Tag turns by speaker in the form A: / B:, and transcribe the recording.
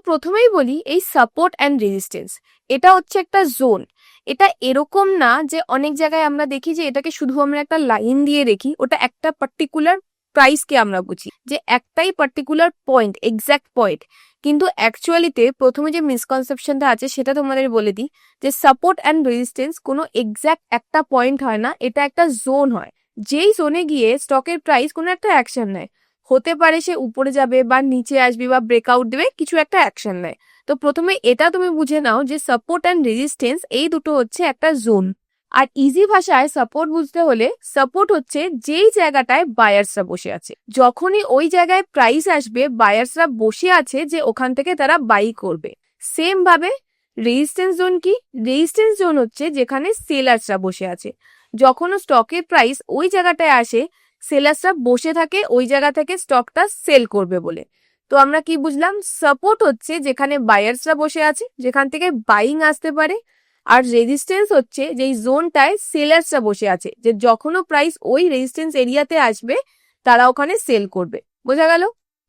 A: প্রথমেই বলি এই সাপোর্ট অ্যান্ড রেজিস্ট্যান্স, এটা হচ্ছে একটা জোন। এটা এরকম না যে অনেক জায়গায় আমরা দেখি যে এটাকে শুধু আমরা একটা লাইন দিয়ে দেখি, ওটা একটা পার্টিকুলার প্রাইসকে আমরা বুঝি যে একটাই পার্টিকুলার পয়েন্ট, এক্স্যাক্ট পয়েন্ট। কিন্তু অ্যাকচুয়ালিতে প্রথমে যে মিসকনসেপশনটা আছে সেটা তোমাদের বলে দিই, যে সাপোর্ট অ্যান্ড রেজিস্ট্যান্স কোনো এক্স্যাক্ট একটা পয়েন্ট হয় না, এটা একটা জোন হয়। যেই জোনে গিয়ে স্টকের প্রাইস কোনো একটা অ্যাকশন নেয়, হতে পারে সে উপরে যাবে বা নিচে আসবে বা ব্রেকআউট দেবে, কিছু একটা অ্যাকশন নেয়। তো প্রথমে এটা তুমি বুঝে নাও যে সাপোর্ট অ্যান্ড রেজিস্ট্যান্স এই দুটো হচ্ছে একটা জোন। আর ইজি ভাষায় সাপোর্ট বুঝতে হলে, সাপোর্ট হচ্ছে যেই জায়গাটায় বায়ার্সরা বসে আছে, যখনই ওই জায়গায় প্রাইস আসবে বায়ার্সরা বসে আছে যে ওখান থেকে তারা বাই করবে। সেম ভাবে রেজিস্ট্যান্স জোন কি? রেজিস্ট্যান্স জোন হচ্ছে যেখানে সেলার্সরা বসে আছে, যখন স্টকের প্রাইস ওই জায়গাটায় আসে সেলার্সরা বসে থাকে ওই জায়গা থেকে স্টকটা সেল করবে বলে। তো আমরা কি বুঝলাম? সাপোর্ট হচ্ছে যেখানে বায়ার্সরা বসে আছে, যেখান থেকে বাইং আসতে পারে। আর রেজিস্ট্যান্স হচ্ছে যেই জোনটায় সেলার্সরা বসে আছে, যে যখনও প্রাইস ওই রেজিস্ট্যান্স এরিয়াতে আসবে তারা ওখানে সেল করবে। বোঝা গেল?